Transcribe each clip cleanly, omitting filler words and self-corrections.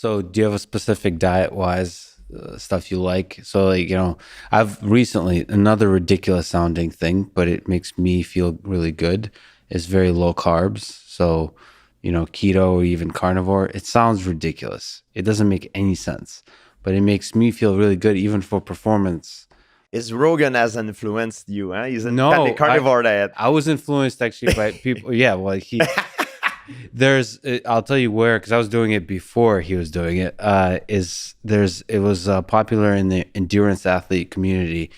So do you have a specific diet-wise stuff you like? So like, I've recently, another ridiculous sounding thing, but it makes me feel really good, is very low carbs. So, keto or even carnivore. It sounds ridiculous. It doesn't make any sense, but it makes me feel really good even for performance. Is Rogan has influenced you? Huh? He's No, the carnivore diet. I was influenced actually by people. Yeah, well, I'll tell you where, because I was doing it before he was doing it. It was popular in the endurance athlete community,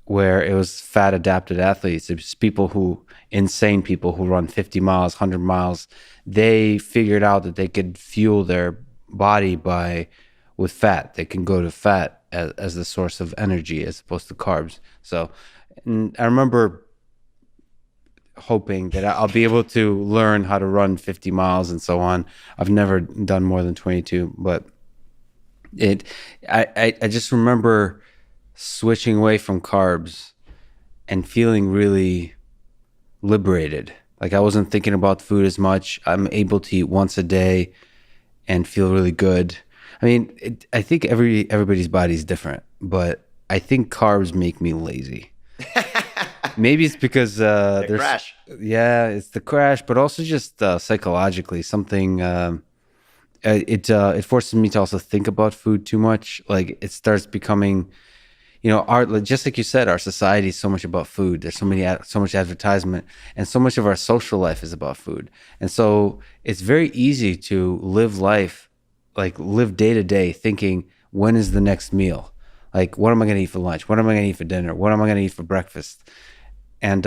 where it was fat adapted athletes. It was insane people who run 50 miles, 100 miles. They figured out that they could fuel their body with fat. They can go to fat as the source of energy as opposed to carbs. So, and I remember hoping that I'll be able to learn how to run 50 miles and so on. I've never done more than 22, but I just remember switching away from carbs and feeling really liberated. Like I wasn't thinking about food as much. I'm able to eat once a day and feel really good. I mean, I think everybody's body is different, but I think carbs make me lazy. Maybe it's because the crash. Yeah, it's the crash, but also just psychologically something. It forces me to also think about food too much. Like it starts becoming, just like you said, our society is so much about food. There's so much advertisement, and so much of our social life is about food. And so it's very easy to live life, like live day to day, thinking, when is the next meal? Like, what am I going to eat for lunch? What am I going to eat for dinner? What am I going to eat for breakfast? And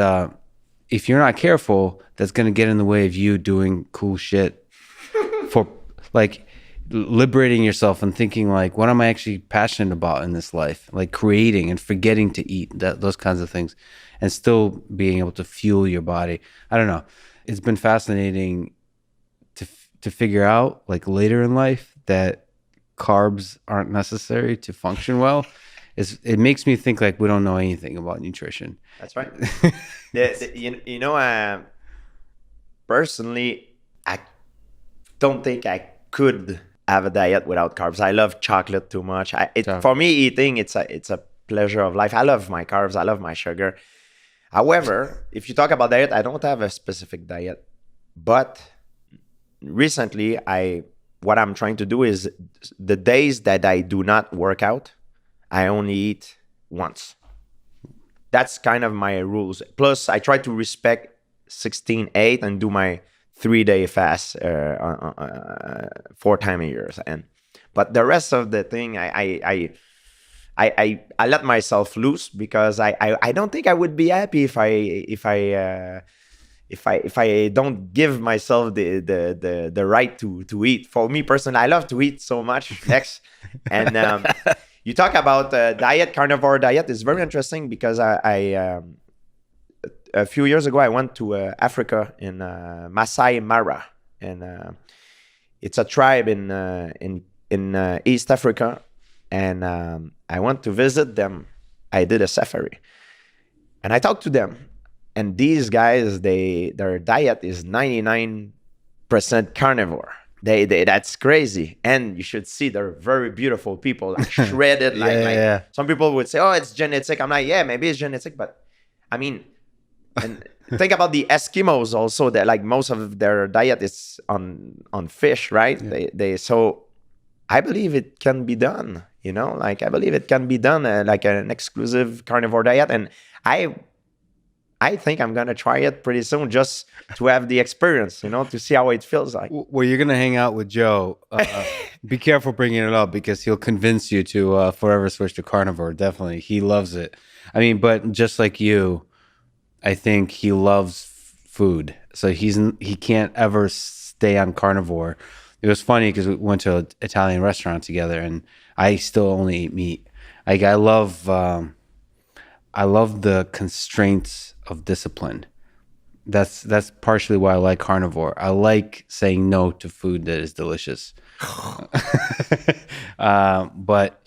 if you're not careful, that's going to get in the way of you doing cool shit for like liberating yourself and thinking like, what am I actually passionate about in this life? Like creating and forgetting to eat, those kinds of things, and still being able to fuel your body. I don't know. It's been fascinating to figure out like later in life that carbs aren't necessary to function well. It makes me think like we don't know anything about nutrition. That's right. Personally, I don't think I could have a diet without carbs. I love chocolate too much. For me, eating it's a pleasure of life. I love my carbs. I love my sugar. However, if you talk about diet, I don't have a specific diet. But recently, what I'm trying to do is the days that I do not work out, I only eat once. That's kind of my rules. Plus, I try to respect 16/8 and do my 3-day fast 4 times a year. But the rest of the thing, I let myself loose because I don't think I would be happy if I don't give myself the right to eat. For me personally, I love to eat so much, Lex. And you talk about carnivore diet is very interesting because I a few years ago I went to Africa in Masai Mara, and it's a tribe in East Africa, and I went to visit them. I did a safari, and I talked to them. And these guys, their diet is 99% carnivore. That's crazy. And you should see they're very beautiful people, like shredded. Yeah. Some people would say, "Oh, it's genetic." I'm like, yeah, maybe it's genetic, but I mean, and think about the Eskimos also. That like most of their diet is on fish, right? Yeah. So I believe it can be done. I believe it can be done like an exclusive carnivore diet, and I think I'm going to try it pretty soon just to have the experience, to see how it feels like. Well, you're going to hang out with Joe. Be careful bringing it up because he'll convince you to forever switch to carnivore. Definitely. He loves it. I mean, but just like you, I think he loves food. So he can't ever stay on carnivore. It was funny because we went to an Italian restaurant together and I still only eat meat. Like I love the constraints of discipline. That's partially why I like carnivore. I like saying no to food that is delicious. But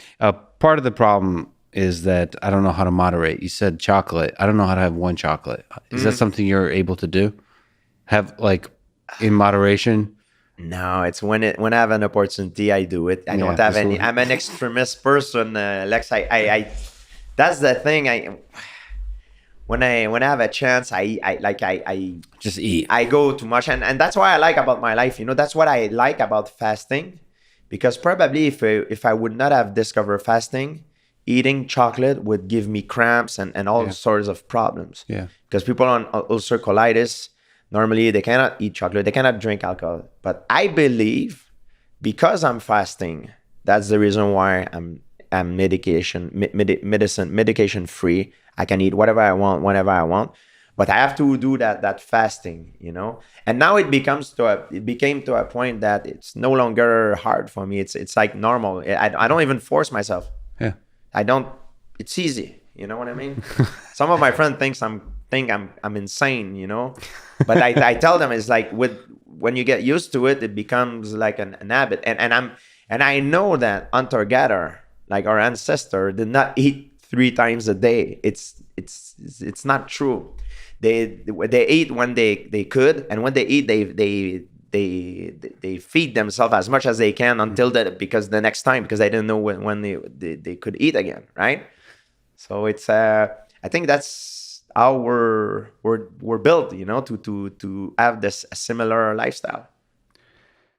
part of the problem is that I don't know how to moderate. You said chocolate. I don't know how to have one chocolate. Is that something you're able to do? Have like in moderation? No, it's when I have an opportunity, I do it. I don't have any. I'm an extremist person, Lex. I that's the thing. When I have a chance, I just eat. I go too much, and that's what I like about my life. That's what I like about fasting, because probably if I would not have discovered fasting, eating chocolate would give me cramps and all sorts of problems. Yeah. Because people on ulcer colitis, normally they cannot eat chocolate, they cannot drink alcohol. But I believe because I'm fasting, that's the reason why I'm medication free. I can eat whatever I want, whenever I want. But I have to do that fasting, And now it became to a point that it's no longer hard for me. It's like normal. I don't even force myself. Yeah. It's easy. You know what I mean? Some of my friends think I'm insane, But I tell them it's like when you get used to it, it becomes like an habit. And I know that hunter-gatherer, like our ancestor, did not eat 3 times a day. It's not true. They eat when they could, and when they eat, they feed themselves as much as they can until because the next time, because they didn't know when they could eat again, right? So it's I think that's how we're built, to have this similar lifestyle.